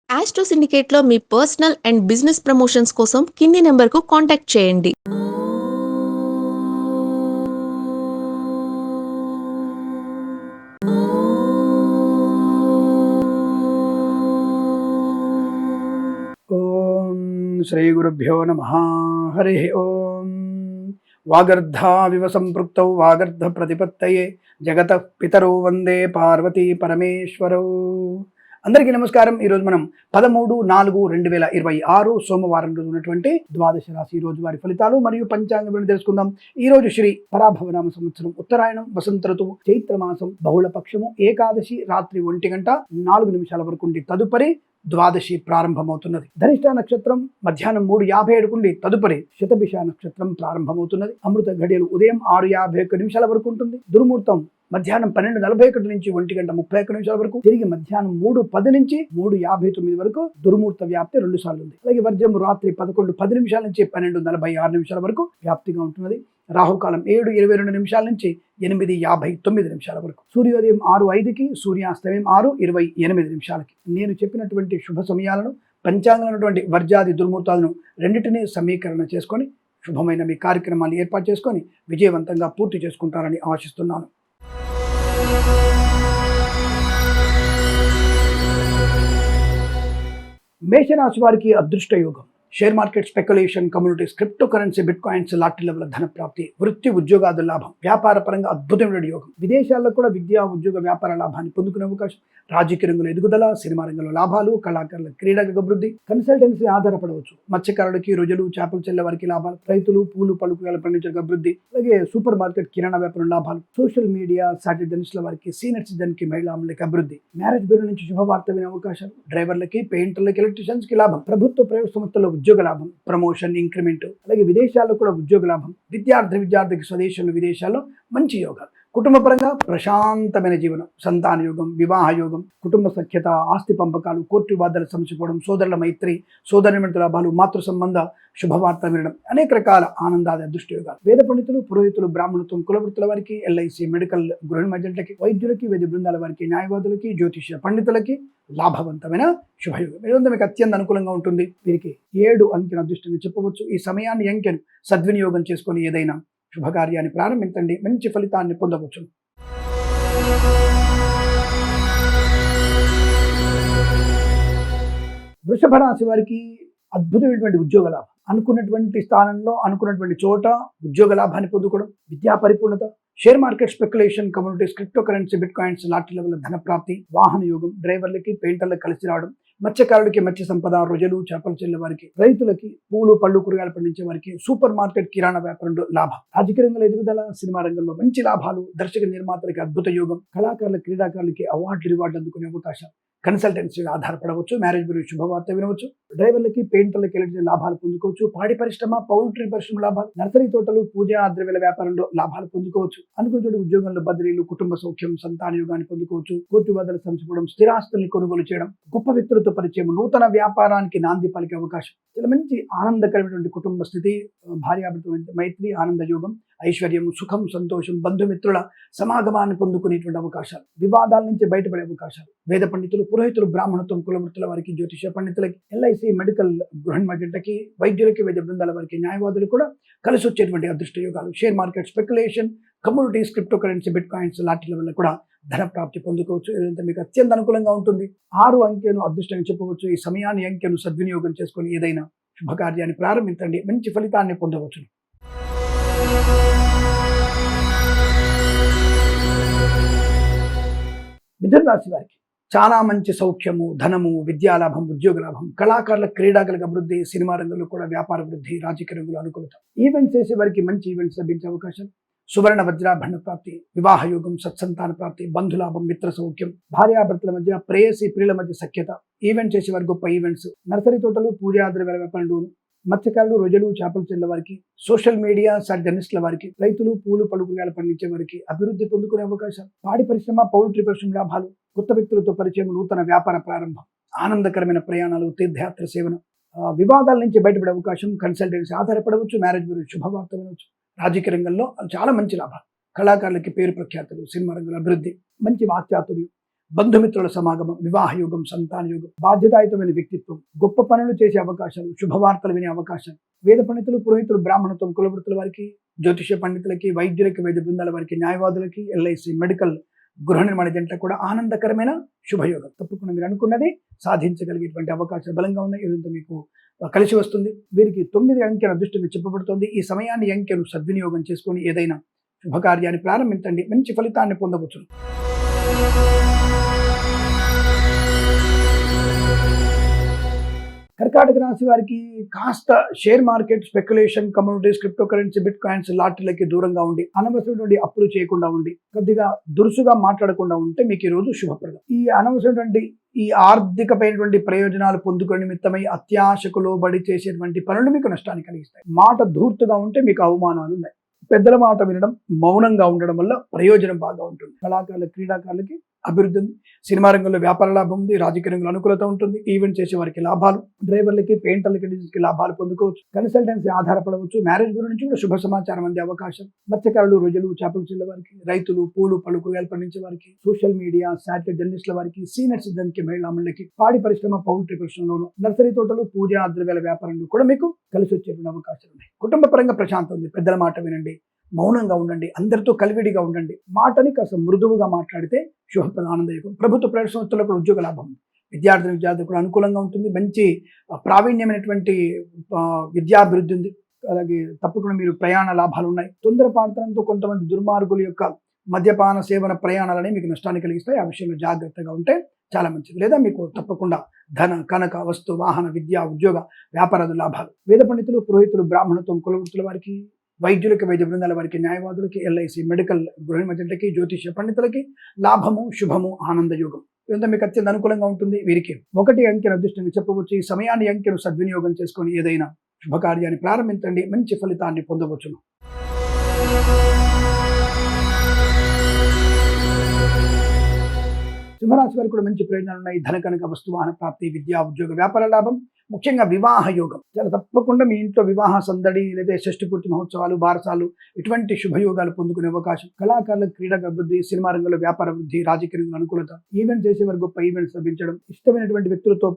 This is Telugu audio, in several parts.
ఆస్ట్రో సిండికేట్‌లో మీ పర్సనల్ అండ్ బిజినెస్ ప్రమోషన్స్ కోసం కింది నంబర్‌కు కాంటాక్ట్ చేయండి. ఓం శ్రీ గురుభ్యో నమః. హరి ఓం. వాగర్ధావివ సంపృక్తౌ వాగర్ధ ప్రతిపత్తయే జగతః పితరౌ వందే పార్వతీ పరమేశ్వరౌ. అందరికీ నమస్కారం. ఈరోజు మనం 13/4/2026 సోమవారం రోజు ఉన్నటువంటి ద్వాదశ రాశి రోజు వారి ఫలితాలు మరియు పంచాంగం తెలుసుకుందాం. ఈ రోజు శ్రీ పరాభవనామ సంవత్సరం ఉత్తరాయణం వసంత ఋతువు చైత్రమాసం బహుళ పక్షము ఏకాదశి రాత్రి 1:04 వరకు ఉండి తదుపరి ద్వాదశి ప్రారంభమవుతున్నది. ధనిష్ట నక్షత్రం మధ్యాహ్నం 3:57 నుండి తదుపరి శతభిష నక్షత్రం ప్రారంభమవుతున్నది. అమృత ఘడియలు ఉదయం 6:51 వరకు ఉంటుంది. దుర్ముహూర్తం మధ్యాహ్నం 12:41 నుంచి 1:31 వరకు, తిరిగి మధ్యాహ్నం 3:10 నుంచి 3:59 వరకు దుర్ముహూర్త వ్యాప్తి 2 సార్లు ఉంది. అలాగే వర్జం రాత్రి 11:10 నుంచి 12:46 వరకు వ్యాప్తిగా ఉంటున్నది. రాహుకాలం 7:22 నుంచి 8:59 వరకు, సూర్యోదయం 6:05కి, సూర్యాస్తమయం 6:28. నేను చెప్పినటువంటి శుభ సమయాలను పంచాంగంలో ఉన్నటువంటి వర్జాది దుర్ముహూర్తాలను రెండింటినీ సమీకరణ చేసుకొని శుభమైన మీ కార్యక్రమాన్ని ఏర్పాటు చేసుకొని విజయవంతంగా పూర్తి చేసుకుంటారని ఆశిస్తున్నాను. మేషరాశి వారికి అదృష్ట యోగం. Share market, speculation, communities, cryptocurrency, bit coins, lottery level ధన ప్రాప్తి, వృత్తి ఉద్యోగాది లాభం, వ్యాపార పరంగా అద్భుతమైన యోగం. విదేశాల్లో కూడా విద్యా ఉద్యోగ వ్యాపార లాభాన్ని పొందుకునే అవకాశం, రాజకీయ రంగంలో ఎదుగుదల, సినిమా రంగంలో లాభాలు, కళాకారుల క్రీడాగత అభివృద్ధి, కన్సల్టెన్సీ ఆధారపడవచ్చు. మత్స్యకారులకి, రొయ్యలు, చేపలు చెల్లె వారికి లాభాలు, రైతులు పూలు పలుకులు పండించే అభివృద్ధి, అలాగే సూపర్ మార్కెట్ కిరాణా వ్యాపారం లాభాలు, సోషల్ మీడియా సాటిలైట్ జర్నలిస్టుల వారికి, సీనియర్ సిటిజన్ కి, మహిళలకి అభివృద్ధి, మ్యారేజ్ బ్యూరో నుంచి శుభవార్త వినే అవకాశాలు, డ్రైవర్లకి, పెయింటర్లకి, ఎలక్ట్రీషియన్స్ కి లాభం, ప్రభుత్వ ప్రైవేట్ సంస్థల్లో ఉద్యోగ లాభం, ప్రమోషన్, ఇంక్రిమెంట్, అలాగే విదేశాల్లో కూడా ఉద్యోగ లాభం, విద్యార్థికి స్వదేశంలో విదేశాల్లో మంచి యోగాలు, కుటుంబ పరంగా ప్రశాంతమైన జీవనం, సంతాన యోగం, వివాహ యోగం, కుటుంబ సఖ్యత, ఆస్తి పంపకాలు, కోర్టు వివాదాలు సమసిపోవడం, సోదరుల మైత్రి, సోదరునిమిత్ర లాభాలు, మాతృ సంబంధ శుభవార్త వినడం, అనేక రకాల ఆనందాది అదృష్ట యోగాలు. వేద పండితులు, పురోహితులు, బ్రాహ్మణత్వం, కులవృత్తుల వారికి, ఎల్ఐసి, మెడికల్, గృహ మధ్యంట్లకి, వైద్యులకి, వైద్య బృందాల వారికి, న్యాయవాదులకి, జ్యోతిష్య పండితులకి లాభవంతమైన శుభయోగం. ఇదంతా మీకు అత్యంత అనుకూలంగా ఉంటుంది. వీరికి 7 అంకెను అదృష్టంగా చెప్పవచ్చు. ఈ సమయాన్ని అంకెను సద్వినియోగం చేసుకొని ఏదైనా శుభకార్యాన్ని ప్రారంభించండి, మంచి ఫలితాన్ని పొందవచ్చు. వృషభ రాశి వారికి అద్భుతమైనటువంటి ఉద్యోగ లాభం, అనుకున్నటువంటి స్థానంలో అనుకున్నటువంటి చోట ఉద్యోగ లాభాన్ని పొందుకోవడం, విద్యా పరిపూర్ణత, share market, speculation, communities, cryptocurrency, bit coins, lottery level ధన ప్రాప్తి, వాహన యోగం, డ్రైవర్లకి, పెయింటర్లకు కలిసి రావడం, మత్స్యకారులకి మత్స్య సంపద, రొయ్యలు, చేపలు చెల్లె వారికి, రైతులకి, పూలు పళ్ళు కూరగాయలు పండించే వారికి, సూపర్ మార్కెట్ కిరాణా వ్యాపారంలో లాభం, రాజకీయ రంగంలో ఎదుగుదల, సినిమా రంగంలో మంచి లాభాలు, దర్శక నిర్మాతలకి అద్భుత యోగం, కళాకారుల క్రీడాకారులకి అవార్డులు రివార్డులు అందుకునే అవకాశం, కన్సల్టెన్సీ ఆధారపడవచ్చు, మ్యారేజ్ బ్యూరో శుభవార్త వినవచ్చు, డ్రైవర్లకి, పెయింటర్లకి ఎలాంటి లాభాలు పొందుకోవచ్చు, పాడి పరిశ్రమ, పౌల్ట్రీ పరిశ్రమ లాభాలు, నర్సరీ తోటలు, పూజా ద్రవ్యాల వ్యాపారంలో లాభాలు పొందుకోవచ్చు, అనుకున్న ఉద్యోగంలో బదిలీలు, కుటుంబ సౌఖ్యం, సంతాన యోగాన్ని పొందుకోవచ్చు, కోర్టు వివాదాలు సమసిపోవడం, స్థిరాస్తుల్ని కొనుగోలు చేయడం, గొప్ప వ్యక్తులతో పరిచయం, నూతన వ్యాపారానికి నాంది పలికే అవకాశం, చాలా మంచి ఆనందకరమైనటువంటి కుటుంబ స్థితి, భార్యాభర్త మైత్రి, ఆనంద యోగం, ఐశ్వర్యం, సుఖం, సంతోషం, బంధుమిత్రుల సమాగమాన్ని పొందుకునేటువంటి అవకాశాలు, వివాదాల నుంచి బయటపడే అవకాశాలు, వేద పండితులు, పురోహితులు, బ్రాహ్మణత్వం, కులవృత్తుల వారికి, జ్యోతిష పండితులకి, ఎల్ఐసి, మెడికల్, గృహ మధ్యంటకి, వైద్యులకి, వైద్య బృందాల వారికి, న్యాయవాదులు కూడా కలిసి వచ్చేటువంటి అదృష్ట యోగాలు, share market, speculation, communities, cryptocurrency, bit coins, lottery వల్ల కూడా ధన ప్రాప్తి పొందుకోవచ్చు. ఇదంతా మీకు అత్యంత అనుకూలంగా ఉంటుంది. 6 అంకెను అదృష్టంగా చెప్పవచ్చు. ఈ సమయాన్ని అంకెను సద్వినియోగం చేసుకొని ఏదైనా శుభకార్యాన్ని ప్రారంభించండి, మంచి ఫలితాన్ని పొందవచ్చు. మిథున రాశి వారికి చాలా మంచి సౌఖ్యము, ధనము, విద్యాలాభం, ఉద్యోగ లాభం, కళాకారుల క్రీడాగల అభివృద్ధి, సినిమా రంగంలో కూడా వ్యాపార వృద్ధి, రాజకీయ రంగంలో అనుకూలత, ఈవెంట్స్ చేసే వారికి మంచి ఈవెంట్స్ లభించే అవకాశం, సువర్ణ వజ్రాభరణ ప్రాప్తి, వివాహ యోగం, సత్సంతాన ప్రాప్తి, బంధులాభం, మిత్ర సౌఖ్యం, భార్యాభర్తల మధ్య, ప్రేయసి ప్రియుల మధ్య సఖ్యత, ఈవెంట్ చేసే వారి గొప్ప ఈవెంట్స్, నర్సరీ తోటలు, పూజా ద్రవ్యాల వ్యాపారంలో, మత్స్యకారులు, రొయ్యలు, చేపలు చెల్లె వారికి, సోషల్ మీడియా సాటిలైట్ జర్నలిస్టుల వారికి, రైతులు పూలు పళ్ళు కూరగాయలు పండించే వారికి అభివృద్ధి పొందుకునే అవకాశాలు, పాడి పరిశ్రమ, పౌల్ట్రీ పరిశ్రమ లాభాలు, కొత్త వ్యక్తులతో పరిచయం, నూతన వ్యాపార ప్రారంభం, ఆనందకరమైన ప్రయాణాలు, తీర్థయాత్ర సేవన, వివాదాల నుంచి బయటపడే అవకాశం, కన్సల్టెన్సీ ఆధారపడవచ్చు, మ్యారేజ్ బ్యూరో శుభవార్త వినవచ్చు, రాజకీయ రంగంలో చాలా మంచి లాభాలు, కళాకారులకి పేరు ప్రఖ్యాతులు, సినిమా రంగంలో అభివృద్ధి, మంచి వాక్చాతుర్యం, బంధుమిత్రుల సమాగమం, వివాహ యోగం, సంతాన యోగం, బాధ్యతాయుతమైన వ్యక్తిత్వం, గొప్ప పనులు చేసే అవకాశాలు, శుభవార్తలు వినే అవకాశాలు, వేద పండితులు, పురోహితులు, బ్రాహ్మణత్వం, కులవృత్తుల వారికి, జ్యోతిష పండితులకి, వైద్యులకి, వైద్య బృందాల వారికి, న్యాయవాదులకి, ఎల్ఐసి, మెడికల్, గృహ నిర్మాణ జంటలకు కూడా ఆనందకరమైన శుభయోగం. తప్పకుండా మీరు అనుకున్నది సాధించగలిగేటువంటి అవకాశాలు బలంగా ఉన్నాయి. ఇదంతా మీకు కలిసి వస్తుంది. వీరికి 9 అంకెల అదృష్టంగా చెప్పబడుతోంది. ఈ సమయాన్ని అంకెను సద్వినియోగం చేసుకొని ఏదైనా శుభకార్యాన్ని ప్రారంభించండి, మంచి ఫలితాన్ని పొందవచ్చు. కర్కాటక రాశి వారికి కాస్త share market, speculation, communities, cryptocurrency, bitcoins, లాటరీలకి దూరంగా ఉండి, అనవసరమైనటువంటి అప్పులు చేయకుండా ఉండి, కొద్దిగా దురుసుగా మాట్లాడకుండా ఉంటే మీకు ఈ రోజు శుభప్రదం. ఈ అనవసరమైనటువంటి ఈ ఆర్థికమైనటువంటి ప్రయోజనాలు పొందుకునే నిమిత్తమై అత్యాశకు లోబడి చేసేటువంటి పనులు మీకు నష్టాన్ని కలిగిస్తాయి. మాట ధూర్తుగా ఉంటే మీకు అవమానాలు ఉన్నాయి. పెద్దల మాట వినడం, మౌనంగా ఉండడం వల్ల ప్రయోజనం బాగా ఉంటుంది. కళాకారులు, క్రీడాకారులకి అభివృద్ధి ఉంది. సినిమా రంగంలో వ్యాపార లాభం ఉంది. రాజకీయ రంగంలో అనుకూలత ఉంటుంది. ఈవెంట్ చేసే వారికి లాభాలు, డ్రైవర్లకి, పెయింటర్లకి, డీజర్కి లాభాలు పొందుకోవచ్చు. కన్సల్టెన్సీ ఆధారపడవచ్చు. మ్యారేజ్ గురి నుంచి కూడా శుభ సమాచారం అందే అవకాశం. మత్స్యకారులు, రొయ్యలు, చేపలు చెల్లే వారికి, రైతులు, పూలు, పళ్ళు, కూరగాయలు పండించే వారికి, సోషల్ మీడియా, శాటిలైట్ జర్నలిస్టుల వారికి, సీనియర్ సిటిజన్కి, మహిళామణులకి, పాడి పరిశ్రమ, పౌల్ట్రీ పరిశ్రమలోను, నర్సరీ తోటలు, పూజా ద్రవ్యాల వ్యాపారంలో కూడా మీకు కలిసి వచ్చేటువంటి అవకాశాలు ఉన్నాయి. కుటుంబ పరంగా ప్రశాంతం ఉంది. పెద్దల మాట వినండి, మౌనంగా ఉండండి, అందరితో కలివిడిగా ఉండండి. మాటని కాస్త మృదువుగా మాట్లాడితే శుభప్రద, ఆనందయుగం. ప్రభుత్వ ప్రైవేట్ సంస్థలకు కూడా ఉద్యోగ లాభం. విద్యార్థులకు కూడా అనుకూలంగా ఉంటుంది. మంచి ప్రావీణ్యమైనటువంటి విద్యాభివృద్ధి ఉంది. అలాగే తప్పకుండా మీరు ప్రయాణ లాభాలు ఉన్నాయి. తొందరపాటుతనంతో కొంతమంది దుర్మార్గుల యొక్క మద్యపాన సేవన ప్రయాణాలని మీకు నష్టాన్ని కలిగిస్తాయి. ఆ విషయంలో జాగ్రత్తగా ఉంటే చాలా మంచిది. లేదా మీకు తప్పకుండా ధన, కనక, వస్తు, వాహన, విద్య, ఉద్యోగ, వ్యాపారాలు లాభాలు. వేద పండితులు, పురోహితులు, బ్రాహ్మణత్వం, కులవృత్తుల వారికి, వైద్యులకి, వైద్య బృందాల వారికి, న్యాయవాదులకి, ఎల్ఐసి, మెడికల్, గృహ నిర్మాణకి, జ్యోతిష పండితులకి లాభము, శుభము, ఆనందయోగం. ఇదంతా మీకు అత్యంత అనుకూలంగా ఉంటుంది. వీరికి 1 అంకెను అదృష్టంగా చెప్పవచ్చు. ఈ సమయాన్ని అంకెను సద్వినియోగం చేసుకొని ఏదైనా శుభకార్యాన్ని ప్రారంభించండి, మంచి ఫలితాన్ని పొందవచ్చును. సింహరాశి వారికి కూడా మంచి ప్రయోజనాలు ఉన్నాయి. ధన, కనక, వస్తు, వాహన ప్రాప్తి, విద్యా, ఉద్యోగ, వ్యాపార లాభం, ముఖ్యంగా వివాహ యోగం. చాలా తప్పకుండా మీ ఇంట్లో వివాహ సందడి, లేదా షష్ఠి పూర్తి మహోత్సవాలు, బారసాలు, ఇటువంటి శుభయోగాలు పొందుకునే అవకాశం. కళాకారులకు క్రీడా అభివృద్ధి, సినిమా రంగంలో వ్యాపార అభివృద్ధి, రాజకీయ రంగంలో అనుకూలత, ఈవెంట్ చేసేవారు గొప్ప ఈవెంట్స్ లభించడం, ఇష్టమైనటువంటి వ్యక్తులతో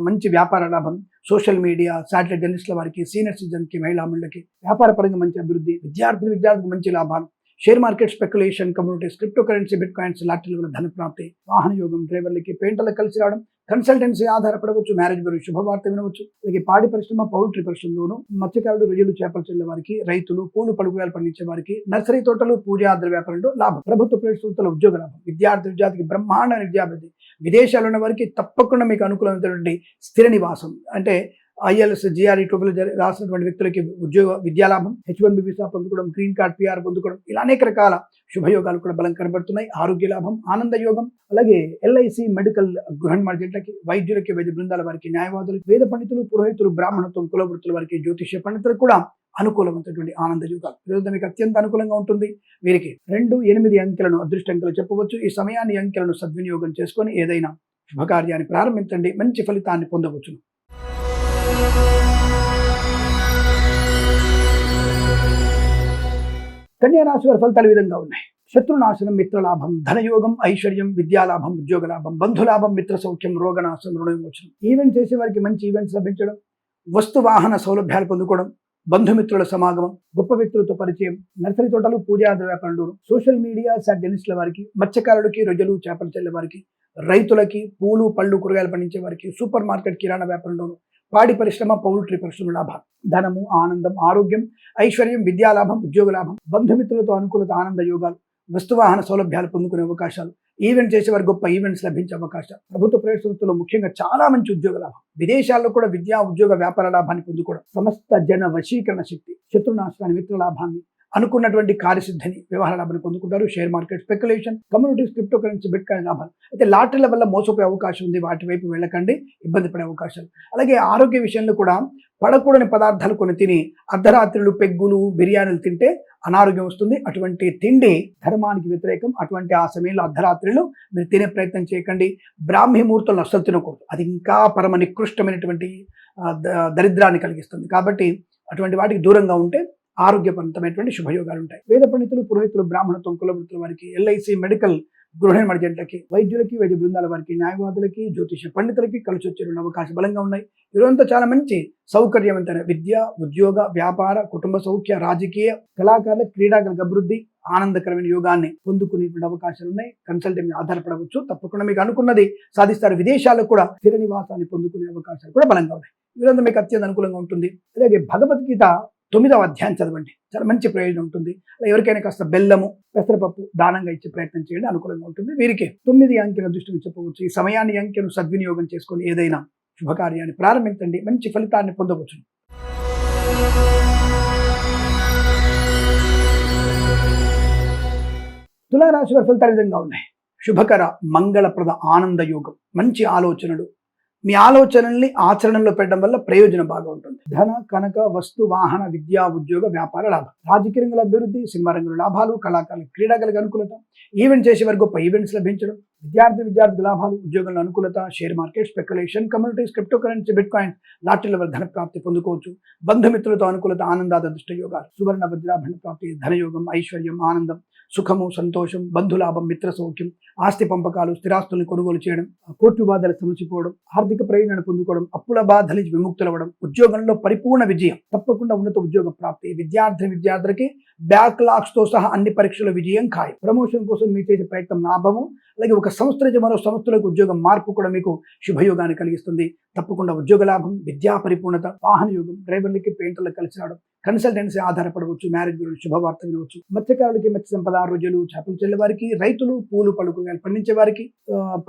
మంచి వ్యాపార లాభం, సోషల్ మీడియా, శాటిలైట్ జర్నలిస్టుల వారికి, సీనియర్ సిటిజన్కి, మహిళామణులకి వ్యాపార పరంగా మంచి అభివృద్ధి, విద్యార్థులకు మంచి లాభాలు, share market, speculation, communities, cryptocurrency, bitcoins, లాటరీల ధన ప్రాప్తి, వాహన యోగం, డ్రైవర్లకి, పెయింటర్లకు కలిసి రావడం, కన్సల్టెన్సీ ఆధారపడవచ్చు, మ్యారేజ్ గురించి శుభవార్త వినవచ్చు. అలాగే పాడి పరిశ్రమ, పౌల్ట్రీ పరిశ్రమలోను, మత్స్యకారులు, రొయ్యలు, చేపలు చెల్లే వారికి, రైతులు, పూలు, పలుకురాలు పండించే వారికి, నర్సరీ తోటలు, పూజా ద్రవ్య వ్యాపారంలో లాభం. ప్రభుత్వ ప్రైవేట్ సంస్థల ఉద్యోగ లాభం. విద్యార్థికి బ్రహ్మాండ విద్యాభివృద్ధి. విదేశాల్లో ఉన్న వారికి తప్పకుండా మీకు అనుకూలమైనటువంటి స్థిర నివాసం, అంటే IELTS, GRE, TOEFL రాసినటువంటి వ్యక్తులకి ఉద్యోగ, విద్యాలాభం, H1B వీసా పొందుకోవడం, గ్రీన్ కార్డ్, PR పొందుకోవడం, ఇలా అనేక రకాల శుభయోగాలు కూడా బలం కనబడుతున్నాయి. ఆరోగ్య లాభం, ఆనంద యోగం. అలాగే ఎల్ఐసి, మెడికల్, గృహ నిర్మాణ జంటలకి, వైద్యులకి, వైద్య బృందాల వారికి, న్యాయవాదులకి, వేద పండితులు, పురోహితులు, బ్రాహ్మణత్వం, కులవృత్తుల వారికి, జ్యోతిష పండితులకు కూడా అనుకూలమైనటువంటి ఆనంద యోగాలు. ఈరోజు మీకు అత్యంత అనుకూలంగా ఉంటుంది. వీరికి 2, 8 అంకెలను అదృష్ట అంకెలు చెప్పవచ్చు. ఈ సమయాన్ని అంకెలను సద్వినియోగం చేసుకొని ఏదైనా శుభకార్యాన్ని ప్రారంభించండి, మంచి ఫలితాన్ని పొందవచ్చు. కన్యా రాశి వారి ఫలితాలు ఈ విధంగా ఉన్నాయి. శత్రునాశనం, మిత్రలాభం, ధనయోగం, ఐశ్వర్యం, విద్యాలాభం, ఉద్యోగ లాభం, బంధులాభం, మిత్ర సౌఖ్యం, రోగనాశం, రుణవిమోచనం. ఈవెంట్ చేసే వారికి మంచి ఈవెంట్స్ లభించడం, వస్తు వాహన సౌలభ్యాలు పొందుకోవడం, బంధుమిత్రుల సమాగమం, గొప్ప వ్యక్తులతో పరిచయం, నర్సరీ తోటలు, పూజా వ్యాపారంలో, సోషల్ మీడియా, జర్నలిస్టుల వారికి, మత్స్యకారులకి, రొయ్యలు, చేపలు చెల్లే వారికి, రైతులకి, పూలు, పళ్ళు, కూరగాయలు పండించే వారికి, సూపర్ మార్కెట్, కిరాణా వ్యాపారంలోను, పాడి పరిశ్రమ, పౌల్ట్రీ పరిశ్రమ లాభాలు, ధనము, ఆనందం, ఆరోగ్యం, ఐశ్వర్యం, విద్యాలాభం, ఉద్యోగ లాభం, బంధుమిత్రులతో అనుకూలత, ఆనంద యోగాలు, వస్తువాహన సౌలభ్యాలు పొందుకునే అవకాశాలు, ఈవెంట్ చేసేవారు గొప్ప ఈవెంట్స్ లభించే అవకాశం. ప్రభుత్వ ప్రైవేట్ సంస్థల్లో ముఖ్యంగా చాలా మంచి ఉద్యోగ లాభం. విదేశాల్లో కూడా విద్యా, ఉద్యోగ, వ్యాపార లాభాన్ని పొందుకోవడం, సమస్త జన వశీకరణ శక్తి, శత్రునాశనాన్ని, మిత్ర లాభాన్ని, అనుకున్నటువంటి కార్యసిద్ధిని, వ్యవహార లాభాన్ని పొందుకుంటారు. Share market, speculation, communities, cryptocurrency, bit coin లాభాలు. అయితే లాటరీల వల్ల మోసపోయే అవకాశం ఉంది. వాటి వైపు వెళ్ళకండి, ఇబ్బంది పడే అవకాశాలు. అలాగే ఆరోగ్య విషయంలో కూడా పడకూడని పదార్థాలు కొన్ని తిని అర్ధరాత్రులు, పెగ్గులు, బిర్యానీలు తింటే అనారోగ్యం వస్తుంది. అటువంటి తిండి ధర్మానికి వ్యతిరేకం. అటువంటి ఆ సమయంలో అర్ధరాత్రులు మీరు తినే ప్రయత్నం చేయకండి. బ్రాహ్మీ ముహూర్తంలో అస్సలు తినకూడదు. అది ఇంకా పరమ నికృష్టమైనటువంటి దరిద్రాన్ని కలిగిస్తుంది. కాబట్టి అటువంటి వాటికి దూరంగా ఉంటే ఆరోగ్యవంతమైనటువంటి శుభయోగాలు ఉంటాయి. వేద పండితులు, పురోహితులు, బ్రాహ్మణత్వం, కులవృత్తుల వారికి, ఎల్ఐసి, మెడికల్, గృహ నిర్మాణ జంటలకి, వైద్యులకి, వైద్య బృందాల వారికి, న్యాయవాదులకి, జ్యోతిష పండితులకి కలిసి వచ్చే అవకాశం బలంగా ఉన్నాయి. ఈరోజంతా చాలా మంచి సౌకర్యవంతమైన విద్య, ఉద్యోగ, వ్యాపార, కుటుంబ సౌఖ్య, రాజకీయ, కళాకారుల, క్రీడాకారుల అభివృద్ధి, ఆనందకరమైన యోగాన్ని పొందుకునేటువంటి అవకాశాలు ఉన్నాయి. కన్సల్టెంట్ మీద ఆధారపడవచ్చు. తప్పకుండా మీకు అనుకున్నది సాధిస్తారు. విదేశాలకు కూడా స్థిర నివాసాన్ని పొందుకునే అవకాశాలు కూడా బలంగా ఉన్నాయి. వీరంతా మీకు అత్యంత అనుకూలంగా ఉంటుంది. అలాగే భగవద్గీత 9వ అధ్యాయం చదవండి, చాలా మంచి ప్రయోజనం ఉంటుంది. ఎవరికైనా కాస్త బెల్లము, పెసరపప్పు దానంగా ఇచ్చే ప్రయత్నం చేయండి, అనుకూలంగా ఉంటుంది. వీరికి 9 అంకెల దృష్టిని చెప్పవచ్చు. ఈ సమయాన్ని, అంకెను సద్వినియోగం చేసుకొని ఏదైనా శుభకార్యాన్ని ప్రారంభించండి, మంచి ఫలితాన్ని పొందవచ్చు. తులారాశి వారి ఫలితాలు విధంగా ఉన్నాయి. శుభకర, మంగళప్రద, ఆనంద యోగం, మంచి ఆలోచనలు. మీ ఆలోచనల్ని ఆచరణలో పెట్టడం వల్ల ప్రయోజనం బాగా ఉంటుంది. ధన, కనక, వస్తు, వాహన, విద్యా, ఉద్యోగ, వ్యాపార లాభం, రాజకీయ రంగంలో అభివృద్ధి, సినిమా రంగంలో లాభాలు, కళాకారులు, క్రీడాకారులకు అనుకూలత, ఈవెంట్ చేసే వారికి గొప్ప ఈవెంట్స్ లభించడం, విద్యార్థి లాభాలు, ఉద్యోగంలో అనుకూలత, share market, speculation, communities, cryptocurrency, bitcoin, లాటరీల వల్ల ధన ప్రాప్తి పొందుకోవచ్చు. బంధుమిత్రులతో అనుకూలత, ఆనందాద దృష్ట యోగాలు, సువర్ణ వజ్రాభరణ ప్రాప్తి, ధనయోగం, ఐశ్వర్యం, ఆనందం, సుఖము, సంతోషం, బంధులాభం, మిత్ర సౌఖ్యం, ఆస్తి పంపకాలు, స్థిరాస్తులను కొనుగోలు చేయడం, కోర్టు వివాదాలు సమసిపోవడం, ఆర్థిక ప్రయోజనాన్ని పొందుకోవడం, అప్పుల బాధల నుంచి విముక్తులవ్వడం, ఉద్యోగంలో పరిపూర్ణ విజయం, తప్పకుండా ఉన్నత ఉద్యోగ ప్రాప్తి, విద్యార్థులకి బ్యాక్లాగ్స్ తో సహా అన్ని పరీక్షల విజయం ఖాయం. ప్రమోషన్ కోసం మీరు చేసే ప్రయత్నం లాభము. అలాగే ఒక సంస్థ నుంచి మరో సంస్థలకు ఉద్యోగం మార్పు కూడా మీకు శుభయోగాన్ని కలిగిస్తుంది. తప్పకుండా ఉద్యోగ లాభం, విద్యా పరిపూర్ణత, వాహన యోగం, డ్రైవర్లకి, పెయింటర్లకు కలిసి రావడం, కన్సల్టెన్సీ ఆధారపడవచ్చు, మ్యారేజ్ గురించి శుభవార్త వినవచ్చు. మత్స్యకారులకి, మత్స్య సంపద, రోజులు, చేపలు చెల్లే వారికి, రైతులు, పూలు పళ్ళు కూరగాయలు పండించే వారికి,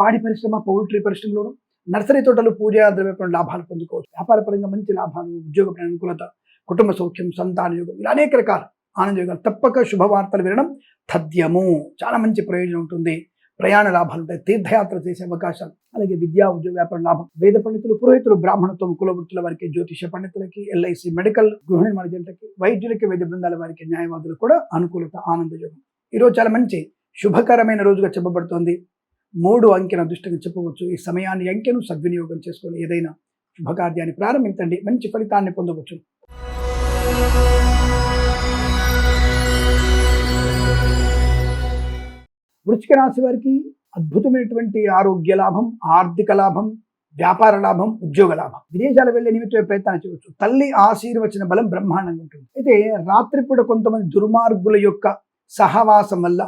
పాడి పరిశ్రమ, పౌల్ట్రీ పరిశ్రమలోను, నర్సరీ తోటలు, పూజా ద్రవ్య లాభాలు పొందుకోవచ్చు. వ్యాపార పరంగా మంచి లాభాలు, ఉద్యోగ అనుకూలత, కుటుంబ సౌఖ్యం, సంతాన యోగం, ఇలా అనేక రకాల ఆనంద యోగాలు. తప్పక శుభవార్తలు వినడం తథ్యము, చాలా మంచి ప్రయోజనం ఉంటుంది. ప్రయాణ లాభాలు ఉంటాయి, తీర్థయాత్ర చేసే అవకాశాలు, అలాగే విద్యా, ఉద్యోగ, వ్యాపార లాభం. వేద పండితులు, పురోహితులు, బ్రాహ్మణత్వం, కులవృత్తుల వారికి, జ్యోతిష పండితులకి, ఎల్ఐసి, మెడికల్, గృహ నిర్మాణ జంటలకి, వైద్యులకి, వైద్య బృందాల వారికి, న్యాయవాదులు కూడా అనుకూలత, ఆనంద యోగం. ఈరోజు చాలా మంచి శుభకరమైన రోజుగా చెప్పబడుతోంది. 3 అంకెను అదృష్టంగా చెప్పవచ్చు. ఈ సమయాన్ని, అంకెను సద్వినియోగం చేసుకొని ఏదైనా శుభకార్యాన్ని ప్రారంభించండి, మంచి ఫలితాన్ని పొందవచ్చు. వృశ్చిక రాశి వారికి అద్భుతమైనటువంటి ఆరోగ్య లాభం, ఆర్థిక లాభం, వ్యాపార లాభం, ఉద్యోగ లాభం. విదేశాలు వెళ్లే నిమిత్త ప్రయత్నం చేయవచ్చు. తల్లి ఆశీర్వచన బలం బ్రహ్మాండంగా ఉంటుంది. అయితే రాత్రిపూట కొంతమంది దుర్మార్గుల యొక్క సహవాసం వల్ల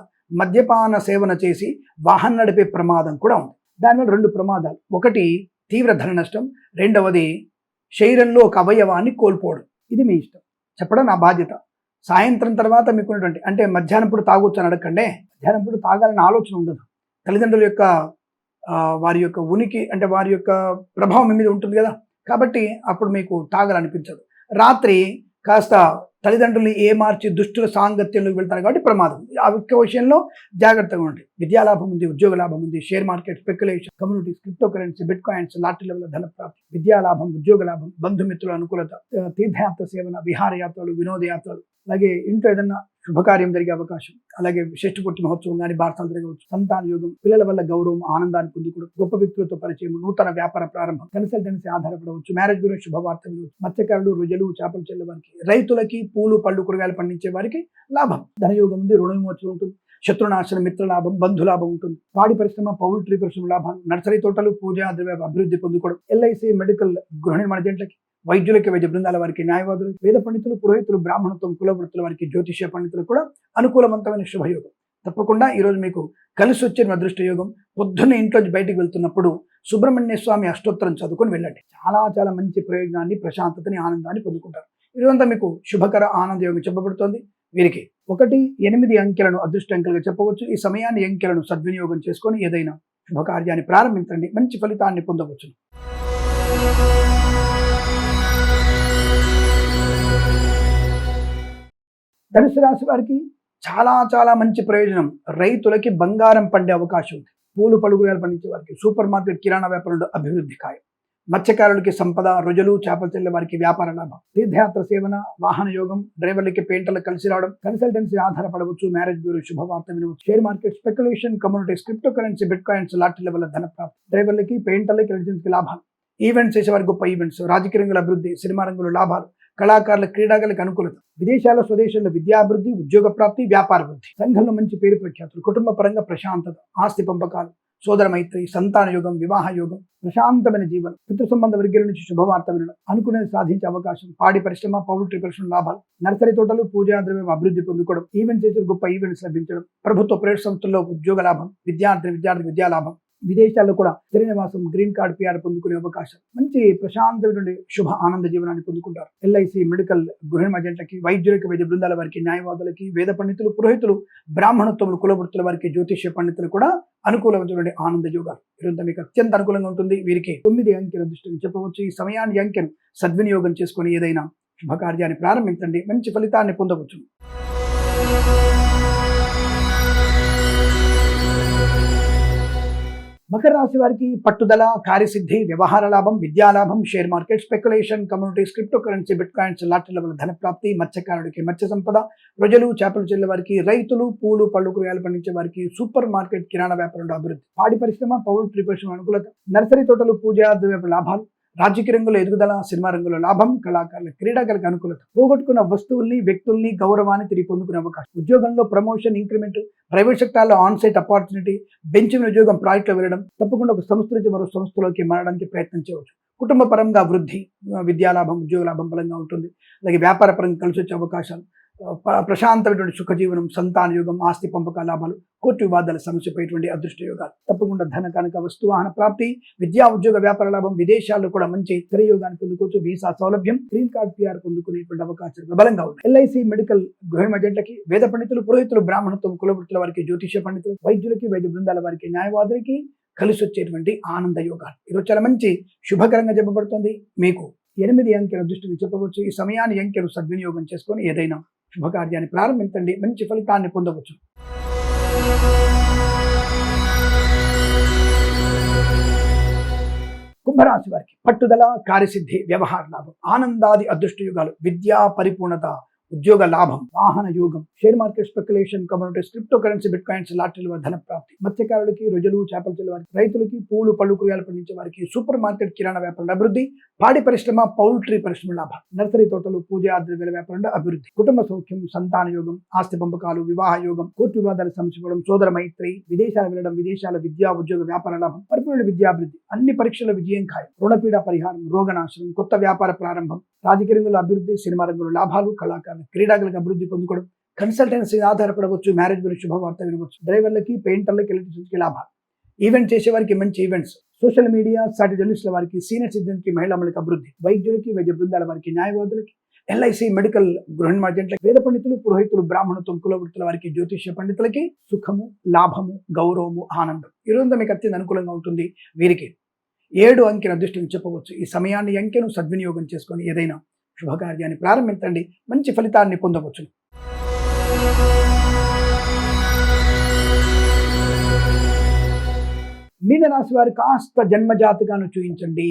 మద్యపాన సేవన చేసి వాహనం నడిపే ప్రమాదం కూడా ఉంది. దానివల్ల 2 ప్రమాదాలు. ఒకటి తీవ్ర ధన నష్టం, రెండవది శరీరంలో ఒక అవయవాన్ని కోల్పోవడం. ఇది మీ ఇష్టం, చెప్పడం నా బాధ్యత. సాయంత్రం తర్వాత మీకున్నటువంటి, అంటే మధ్యాహ్నం పూట తాగొచ్చు అని అడగండి. మధ్యాహ్నం పూట తాగాలనే ఆలోచన ఉండదు. తల్లిదండ్రుల యొక్క వారి యొక్క ఉనికి, అంటే వారి యొక్క ప్రభావం మీ మీద ఉంటుంది కదా, కాబట్టి అప్పుడు మీకు తాగాలనిపించదు. రాత్రి కాస్త తల్లిదండ్రుల్ని ఏమార్చి దుష్టుల సాంగత్యంలోకి వెళ్తారు కాబట్టి ప్రమాదం. ఆ ఒక్క విషయంలో జాగ్రత్తగా ఉండండి. విద్యాలాభం ఉంది, ఉద్యోగ లాభం ఉంది, share market, speculation, communities, cryptocurrency, bit coins, lottery level ధన ప్రాప్తి, విద్యాలాభం, ఉద్యోగ లాభం, బంధుమిత్రుల అనుకూలత, తీర్థయాత్ర సేవన, విహారయాత్రలు, వినోదయాత్రలు, అలాగే ఇంట్లో ఏదన్నా శుభకార్యం జరిగే అవకాశం, అలాగే షష్ఠి పూర్తి మహోత్సవం కానీ భారతాలు జరగవచ్చు. సంతాన యోగం, పిల్లల వల్ల గౌరవం, ఆనందాన్ని పొందుకోవడం, గొప్ప వ్యక్తులతో పరిచయం, నూతన వ్యాపార ప్రారంభం, కన్సల్టెన్సీ ఆధారపడవచ్చు, మ్యారేజ్ గురించి శుభవార్త వినవచ్చు. మత్స్యకారులు, రొయ్యలు, చేపలు చెల్లే వారికి, రైతులకి, పూలు పళ్ళు కూరగాయలు పండించే వారికి లాభం, ధనయోగం ఉంది, రుణ విమోచన ఉంటుంది, శత్రునాశన, మిత్ర లాభం, బంధులాభం ఉంటుంది. పాడి పరిశ్రమ, పౌల్ట్రీ పరిశ్రమ లాభాలు, నర్సరీ తోటలు, పూజా ద్రవ్య అభివృద్ధి పొందుకోవడం, ఎల్ఐసి, మెడికల్, గృహ నిర్మాణ జంటలకి, వైద్యులకి, వైద్య బృందాల వారికి, న్యాయవాదులు, వేద పండితులు, పురోహితులు, బ్రాహ్మణత్వం, కులవృత్తుల వారికి, జ్యోతిష పండితులు కూడా అనుకూలవంతమైన శుభయోగం. తప్పకుండా ఈరోజు మీకు కలిసి వచ్చే అదృష్ట యోగం. పొద్దున్న ఇంట్లో బయటికి వెళ్తున్నప్పుడు సుబ్రహ్మణ్య స్వామి అష్టోత్తరం చదువుకొని వెళ్ళండి. చాలా చాలా మంచి ప్రయోజనాన్ని, ప్రశాంతతని, ఆనందాన్ని పొందుకుంటారు. ఈరోజంతా మీకు శుభకర ఆనంద యోగం చెప్పబడుతోంది. వీరికి 1, 8 అంకెలను అదృష్ట అంకెలుగా చెప్పవచ్చు. ఈ సమయాన్ని, అంకెలను సద్వినియోగం చేసుకొని ఏదైనా శుభకార్యాన్ని ప్రారంభించండి, మంచి ఫలితాన్ని పొందవచ్చు. ధనుసు రాశి వారికి చాలా చాలా మంచి ప్రయోజనం. రైతులకి బంగారం పండే అవకాశం ఉంది. పూలు పలుగురాలు పండించే వారికి, సూపర్ మార్కెట్, కిరాణా వ్యాపారంలో అభివృద్ధి ఖాయం. మత్స్యకారులకి సంపద, రొజలు, చేపలు చెల్లే వారికి వ్యాపార లాభం, తీర్థయాత్ర సేవన, వాహన యోగం, డ్రైవర్లకి, పెయింటర్లకు కలిసి రావడం, కన్సల్టెన్సీ ఆధారపడవచ్చు, మ్యారేజ్ బ్యూరో శుభవార్త వినవచ్చు, share market, speculation, communities, cryptocurrency, bit coins, lottery level ధన ప్రాప్తి, డ్రైవర్లకి, పెయింటర్లకి, ఎలర్జెన్స్కి లాభాలు, ఈవెంట్స్ చేసేవారికి గొప్ప ఈవెంట్స్, రాజకీయ రంగంలో అభివృద్ధి, సినిమా రంగంలో లాభాలు, కళాకారుల క్రీడాకారులకు అనుకూలత, విదేశాల స్వదేశంలో విద్యాభివృద్ధి, ఉద్యోగ ప్రాప్తి, వ్యాపార వృద్ధి, సంఘంలో మంచి పేరు ప్రఖ్యాతులు, కుటుంబ పరంగా ప్రశాంతత, ఆస్తి పంపకాలు, సోదర మైత్రి, సంతాన యోగం, వివాహ యోగం, ప్రశాంతమైన జీవనం, పితృ సంబంధ వర్గాల నుంచి శుభవార్త వినడం, అనుకునేది సాధించే అవకాశం, పాడి పరిశ్రమ, పౌల్ట్రీ పరిశ్రమ లాభాలు, నర్సరీ తోటలు, పూజా ద్రవ్యం అభివృద్ధి పొందుకోవడం, ఈవెంట్స్ చేసిన గొప్ప ఈవెంట్స్ లభించడం, ప్రభుత్వ ప్రైవేట్ సంస్థల్లో ఉద్యోగ లాభం, విద్యార్థి విద్యా లాభం, విదేశాల్లో కూడా స్థిర నివాసం, గ్రీన్ కార్డ్, పిఆర్ పొందుకునే అవకాశం, మంచి ప్రశాంతమైన శుభ ఆనంద జీవనాన్ని పొందుకుంటారు. ఎల్ఐసి, మెడికల్, గృహ ఏజెంట్లకి, వైద్యులకి, వైద్య బృందాల వారికి, న్యాయవాదులకి, వేద పండితులు, పురోహితులు, బ్రాహ్మణోత్తములు, కులవృత్తుల వారికి, జ్యోతిష్య పండితులు కూడా అనుకూలమైనటువంటి ఆనంద యోగాలు. ఇదంతా మీకు అత్యంత అనుకూలంగా ఉంటుంది. వీరికి 9 అంకెల దృష్టిని చెప్పవచ్చు. ఈ సమయాన్ని అంకెను సద్వినియోగం చేసుకొని ఏదైనా శుభకార్యాన్ని ప్రారంభించండి, మంచి ఫలితాన్ని పొందవచ్చు. మకర రాశి వారికి పట్టుదల, కార్యసిద్ధి, వ్యవహార లాభం, విద్యాలాభం, share market, speculation, communities, cryptocurrency, bitcoins, లాటరీల వల్ల ధన ప్రాప్తి, మత్స్యకారుడికి మత్స్య సంపద, ప్రజలు, చేపలు చెల్లె వారికి, రైతులు, పూలు పళ్ళు కూరగాయలు పండించే వారికి, సూపర్ మార్కెట్, కిరాణా వ్యాపారంలో అభివృద్ధి, పాడి పరిశ్రమ, పౌల్ట్రీ పరిశ్రమ అనుకూలత, నర్సరీ తోటలు, పూజా ద్రవ్య లాభాలు, రాజకీయ రంగంలో ఎదుగుదల, సినిమా రంగంలో లాభం, కళాకారుల క్రీడాకారులకు అనుకూలత, పోగొట్టుకున్న వస్తువుల్ని, వ్యక్తుల్ని, గౌరవాన్ని తిరిగి పొందుకునే అవకాశం, ఉద్యోగంలో ప్రమోషన్, ఇంక్రిమెంట్, ప్రైవేట్ సెక్టార్లో ఆన్సైట్ ఆపర్చునిటీ, బెంచ్ ఉద్యోగం ప్రాజెక్టులో వెళ్ళడం, తప్పకుండా ఒక సంస్థ నుంచి మరో సంస్థలోకి మారడానికి ప్రయత్నం చేయవచ్చు. కుటుంబ పరంగా వృద్ధి, విద్యాలాభం, ఉద్యోగ లాభం బలంగా ఉంటుంది. అలాగే వ్యాపార పరంగా కలిసి వచ్చే అవకాశాలు, ప్రశాంతమైనటువంటి సుఖజీవనం, సంతాన యోగం, ఆస్తి పంపక లాభాలు, కోర్టు వివాదాల సమస్యపైటువంటి అదృష్ట యోగాలు, తప్పకుండా ధన కనుక వస్తు వాహన ప్రాప్తి, విద్యా ఉద్యోగ వ్యాపార లాభం, విదేశాల్లో కూడా మంచి స్థిర యోగాన్ని పొందుకోవచ్చు. వీసా సౌలభ్యం, గ్రీన్ కార్డ్, పిఆర్ పొందుకునేటువంటి అవకాశాలు బలంగా ఉన్నాయి. ఎల్ఐసి, మెడికల్, గృహ ఏజెంట్లకి, వేద పండితులు, పురోహితులు, బ్రాహ్మణత్వం, కులవృత్తుల వారికి, జ్యోతిష్య పండితులు, వైద్యులకి, వైద్య బృందాల వారికి, న్యాయవాదులకి కలిసి వచ్చేటువంటి ఆనంద యోగాలు. ఈరోజు చాలా మంచి శుభకరంగా చెప్పబడుతుంది. మీకు 8 అంకెల దృష్టిని చెప్పవచ్చు. ఈ సమయాన్ని అంకెలు సద్వినియోగం చేసుకొని ఏదైనా శుభకార్యాన్ని ప్రారంభించండి, మంచి ఫలితాన్ని పొందవచ్చు. కుంభరాశి వారికి పట్టుదల, కార్యసిద్ధి, వ్యవహార లాభం, ఆనందాది అదృష్ట యుగాలు, విద్యా పరిపూర్ణత, ఉద్యోగ లాభం, వాహన యోగం, share market, speculation, communities, cryptocurrency, bitcoins, లాటరీల ధన ప్రాప్తి, మత్స్యకారులకి, రొయ్యలు, చేపలు చెల్లె వారికి, రైతులకి, పూలు పళ్ళు కూరగాయలు పండించే వారికి, సూపర్ మార్కెట్, కిరాణా వ్యాపారం అభివృద్ధి, పాడి పరిశ్రమ, పౌల్ట్రీ పరిశ్రమ లాభం, నర్సరీ తోటలు, పూజా ద్రవ్యాల వ్యాపారంలో అభివృద్ధి, కుటుంబ సౌఖ్యం, సంతాన యోగం, ఆస్తి పంపకాలు, వివాహ యోగం, కోర్టు వివాదాలు సమస్యపడడం, సోదర మైత్రి, విదేశాలు వెళ్ళడం, విదేశాల విద్యా ఉద్యోగ వ్యాపార లాభం, పరిపూర్ణ విద్యాభివృద్ధి, అన్ని పరీక్షల విజయం ఖాయం, రుణపీడ పరిహారం, రోగనాశనం, కొత్త వ్యాపార ప్రారంభం, రాజకీయ రంగంలో అభివృద్ధి, సినిమా రంగంలో లాభాలు, కళాకారుల క్రీడాకారులకు అభివృద్ధి పొందుకోవడం, కన్సల్టెన్సీ ఆధారపడవచ్చు, మ్యారేజ్ గురించి శుభవార్త వినవచ్చు, డ్రైవర్లకి, పెయింటర్లకి, ఎలక్ట్రీషియన్స్కి లాభాలు, ఈవెంట్ చేసేవారికి మంచి ఈవెంట్స్, సోషల్ మీడియా సాటి జర్నలిస్టుల వారికి, సీనియర్ సిటిజన్కి, మహిళలకు అభివృద్ధి, వైద్యులకి, వైద్య బృందాల వారికి, న్యాయవాదులకి, ఎల్ఐసి, మెడికల్, గృహ ఏజెంట్లకి, వేద పండితులు, పురోహితులు, బ్రాహ్మణత్వం, కులవృత్తుల వారికి, జ్యోతిష్య పండితులకి సుఖము, లాభము, గౌరవము, ఆనందం. ఈరోజు మీకు అత్యంత అనుకూలంగా ఉంటుంది. వీరికి 7 అంకెల దృష్టిని చెప్పవచ్చు. ఈ సమయాన్ని అంకెను సద్వినియోగం చేసుకొని ఏదైనా శుభకార్యాన్ని ప్రారంభించండి, మంచి ఫలితాన్ని పొందవచ్చు. మీనరాశి వారి కాస్త జన్మజాతకాన్ని చూపించండి.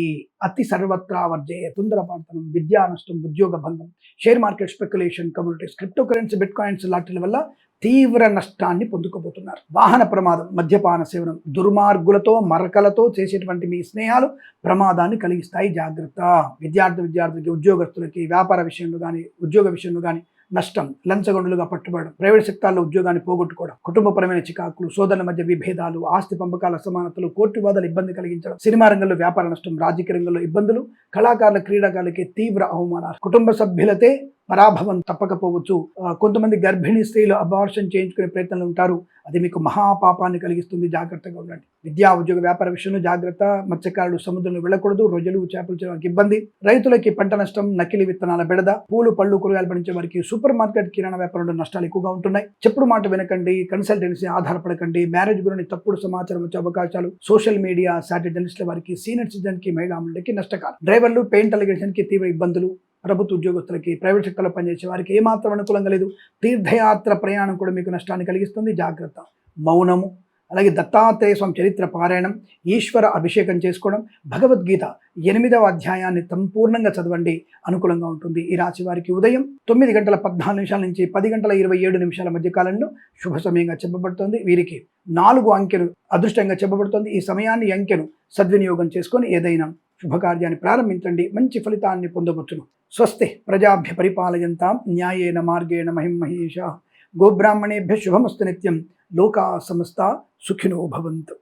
అతి సర్వత్రా వర్జయ, తొందరపాటుతనం, విద్యా నష్టం, ఉద్యోగ భంగం, share market, speculation, communities, cryptocurrency, bitcoins, లాటరీల వల్ల తీవ్ర నష్టాన్ని పొందుకోబోతున్నారు. వాహన ప్రమాదం, మద్యపాన సేవనం, దుర్మార్గులతో, మరకలతో చేసేటువంటి మీ స్నేహాలు ప్రమాదాన్ని కలిగిస్తాయి. జాగ్రత్త. విద్యార్థులకి, ఉద్యోగస్తులకి, వ్యాపార విషయంలో కానీ, ఉద్యోగ విషయంలో కానీ నష్టం, లంచగొండులుగా పట్టుబడడం, ప్రైవేట్ సెక్టార్లో ఉద్యోగాన్ని పోగొట్టుకోవడం, కుటుంబపరమైన చికాకులు, సోదరుల మధ్య విభేదాలు, ఆస్తి పంపకాల అసమానతలు, కోర్టు వివాదాలు ఇబ్బంది కలిగించడం, సినిమా రంగంలో వ్యాపార నష్టం, రాజకీయ రంగంలో ఇబ్బందులు, కళాకారుల క్రీడాకారులకి తీవ్ర అవమానాలు, కుటుంబ సభ్యులతే పరాభవం తప్పకపోవచ్చు. కొంతమంది గర్భిణీ స్త్రీలు అబార్షన్ చేయించుకునే ప్రయత్నాలు ఉంటారు. అది మీకు మహాపాపాన్ని కలిగిస్తుంది. జాగ్రత్తగా ఉండండి. విద్యా ఉద్యోగ వ్యాపార విషయంలో జాగ్రత్త. మత్స్యకారులు సముద్రంలో వెళ్ళకూడదు. రొయ్యలు, చేపలు చేయడానికి ఇబ్బంది. రైతులకి పంట నష్టం, నకిలీ విత్తనాల బెడద, పూలు పళ్ళు కూరగాయలు పండించే వారికి సూపర్ మార్కెట్, కిరాణా వ్యాపారంలో నష్టాలు ఎక్కువగా ఉంటున్నాయి. చెప్పుడు మాట వినకండి. కన్సల్టెన్సీ ఆధారపడకండి. మ్యారేజ్ గురించి తప్పుడు సమాచారం వచ్చే అవకాశాలు, సోషల్ మీడియా సాటి జర్నలిస్టుల వారికి, సీనియర్ సిటిజన్ కి, మహిళలకి నష్టకాలం, డ్రైవర్లు, పెయింటర్ల కి తీవ్ర ఇబ్బందులు, ప్రభుత్వ ఉద్యోగస్తులకి, ప్రైవేట్ సెక్టర్లో పనిచేసే వారికి ఏమాత్రం అనుకూలంగా లేదు. తీర్థయాత్ర ప్రయాణం కూడా మీకు నష్టాన్ని కలిగిస్తుంది. జాగ్రత్త. మౌనము, అలాగే దత్తాత్రేయ స్వామి చరిత్ర పారాయణం, ఈశ్వర అభిషేకం చేసుకోవడం, భగవద్గీత 8వ అధ్యాయాన్ని సంపూర్ణంగా చదవండి. అనుకూలంగా ఉంటుంది. ఈ రాశి వారికి ఉదయం 9:14 నుంచి 10:27 మధ్య కాలంలో శుభ సమయంగా చెప్పబడుతుంది. వీరికి 4 అంకెలు అదృష్టంగా చెప్పబడుతుంది. ఈ సమయాన్ని అంకెను సద్వినియోగం చేసుకొని ఏదైనా శుభకార్యాన్ని ప్రారంభించండి, మంచి ఫలితాన్ని పొందవచ్చును. స్వస్తి ప్రజాభ్య పరిపాలయంతాం న్యాయేన మార్గేణ మహిం మహేషాః. గోబ్రాహ్మణేభ్య శుభమస్తు నిత్యం. లోకా సమస్తా సుఖినో భవంతు.